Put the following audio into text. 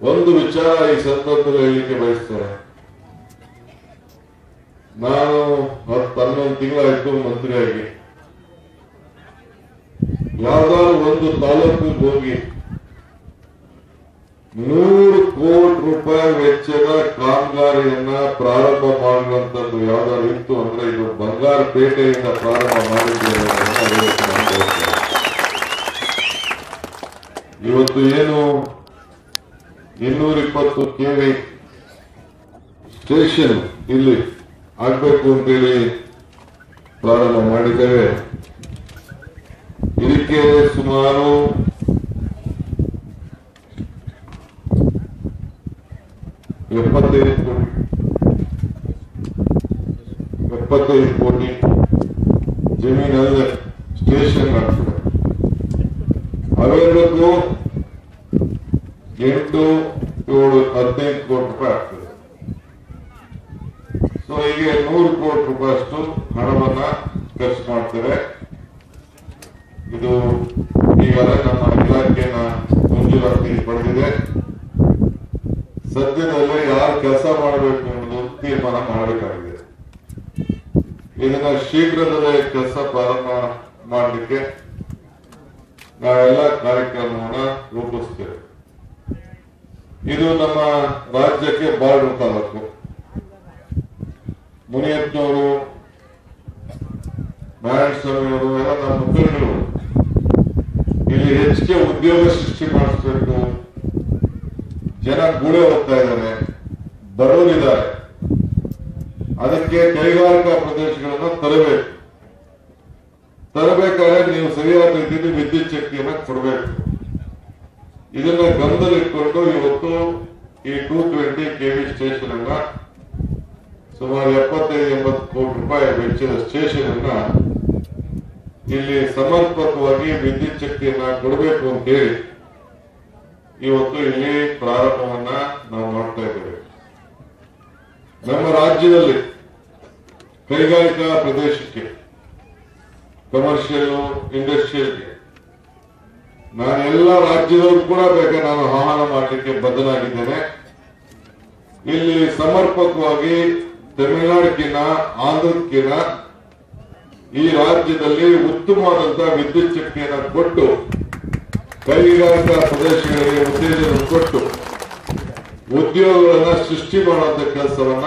ಒಂದು ವಿಚಾರ ಈ ಸಂದರ್ಭದಲ್ಲಿ ಹೇಳಲಿಕ್ಕೆ ಬಯಸ್ತೇನೆ. ನಾನು 10-11 ತಿಂಗಳಾಯ್ತು ಮಂತ್ರಿಯಾಗಿ. ಯಾವ್ದಾದ್ರು ಒಂದು ತಾಲೂಕಿಗೆ ಹೋಗಿ 100 ಕೋಟಿ ರೂಪಾಯಿ ವೆಚ್ಚದ ಕಾಮಗಾರಿಯನ್ನ ಪ್ರಾರಂಭ ಮಾಡುವಂತದ್ದು ಯಾವ್ದಾದ್ರು ಇತ್ತು ಅಂದ್ರೆ ಇದು ಬಂಗಾರಪೇಟೆಯಿಂದ ಪ್ರಾರಂಭ ಮಾಡಿದ್ದೇವೆ. ಇವತ್ತು ಏನು 220 KV ಸ್ಟೇಷನ್ ಇಲ್ಲಿ ಆಗ್ಬೇಕು ಅಂತೇಳಿ ಪ್ರಾರಂಭ ಮಾಡಿದ್ದೇವೆ. ಇದಕ್ಕೆ ಸುಮಾರು 75 ಕೋಟಿ ಜಮೀನಲ್ಲಿ ಸ್ಟೇಷನ್ ಆಗ್ತದೆ. ಅವೆಲ್ಲಕ್ಕೂ 8, 7, 15 ಕೋಟಿ ರೂಪಾಯಿ ಆಗ್ತದೆ. ಸೊ ಹೀಗೆ 100 ಕೋಟಿ ರೂಪಾಯಿ ಅಷ್ಟು ಹಣವನ್ನ ಖರ್ಚು ಮಾಡ್ತೇವೆ. ಇದು ಈಗಾಗಲೇ ನಮ್ಮ ಇಲಾಖೆನ ಮಂಜೂರಾತಿ ಪಡೆದಿದೆ. ಸದ್ಯದಲ್ಲೇ ಯಾರು ಕೆಲಸ ಮಾಡಬೇಕು ಅನ್ನೋದು ತೀರ್ಮಾನ ಮಾಡಬೇಕಾಗಿದೆ. ಇದನ್ನ ಶೀಘ್ರದಲ್ಲೇ ಕೆಲಸ ಪ್ರಾರಂಭ ಮಾಡಲಿಕ್ಕೆ ನಾವೆಲ್ಲ ಕಾರ್ಯಕ್ರಮವನ್ನ ರೂಪಿಸ್ತೇವೆ. ಇದು ನಮ್ಮ ರಾಜ್ಯಕ್ಕೆ ಬಾರ್ಡರ್ ತಾಲೂಕು. ಮುನಿಯಪ್ಪನವರು, ನಾರಾಯಣಸ್ವಾಮಿಯವರು ಎಲ್ಲ ನಮ್ಮ ಮುಖಂಡರು ಇಲ್ಲಿ ಹೆಚ್ಚಿಗೆ ಉದ್ಯೋಗ ಸೃಷ್ಟಿ ಮಾಡಿಸ್ಬೇಕು. ಜನ ಗೂಳೆ ಹೋಗ್ತಾ ಇದ್ದಾರೆ, ಬಡವರಿದ್ದಾರೆ. ಅದಕ್ಕೆ ಕೈಗಾರಿಕಾ ಪ್ರದೇಶಗಳನ್ನು ತರಬೇಕಾದ್ರೆ ನೀವು ಸರಿಯಾದ ರೀತಿಯಲ್ಲಿ ವಿದ್ಯುತ್ ಶಕ್ತಿಯನ್ನ ಕೊಡಬೇಕು. ಇದನ್ನ ಗಮನದಲ್ಲಿಟ್ಕೊಂಡು ಇವತ್ತು ಈ 220 KV ಸ್ಟೇಷನ್ ಅನ್ನ ಸುಮಾರು 75-80 ಕೋಟಿ ರೂಪಾಯಿ ವೆಚ್ಚದ ಸ್ಟೇಷನ್ ಅನ್ನ ಇಲ್ಲಿ ಸಮರ್ಪಕವಾಗಿ ವಿದ್ಯುತ್ ಶಕ್ತಿಯನ್ನ ಕೊಡಬೇಕು ಅಂತ ಹೇಳಿ ಇವತ್ತು ಇಲ್ಲಿ ಪ್ರಾರಂಭವನ್ನ ನಾವು ಮಾಡ್ತಾ ಇದ್ದೇವೆ. ನಮ್ಮ ರಾಜ್ಯದಲ್ಲಿ ಕೈಗಾರಿಕಾ ಪ್ರದೇಶಕ್ಕೆ, ಕಮರ್ಷಿಯಲ್, ಇಂಡಸ್ಟ್ರಿಯಲ್ಗೆ ನಾನು ಎಲ್ಲ ರಾಜ್ಯದವರು ಕೂಡ ಬೇಕಾದ್ರೆ ನಾನು ಆಹ್ವಾನ ಮಾಡಲಿಕ್ಕೆ ಬದ್ಧನಾಗಿದ್ದೇನೆ. ಇಲ್ಲಿ ಸಮರ್ಪಕವಾಗಿ ತಮಿಳುನಾಡಿನ, ಆಂಧ್ರಕ್ಕಿನ ಈ ರಾಜ್ಯದಲ್ಲಿ ಉತ್ತಮವಾದಂತಹ ವಿದ್ಯುತ್ ಶಕ್ತಿಯನ್ನು ಕೊಟ್ಟು ಕೈಗಾರಿಕಾ ಪ್ರದೇಶಗಳಿಗೆ ಉತ್ತೇಜನ ಕೊಟ್ಟು ಉದ್ಯೋಗಗಳನ್ನ ಸೃಷ್ಟಿ ಮಾಡುವಂತ ಕೆಲಸವನ್ನ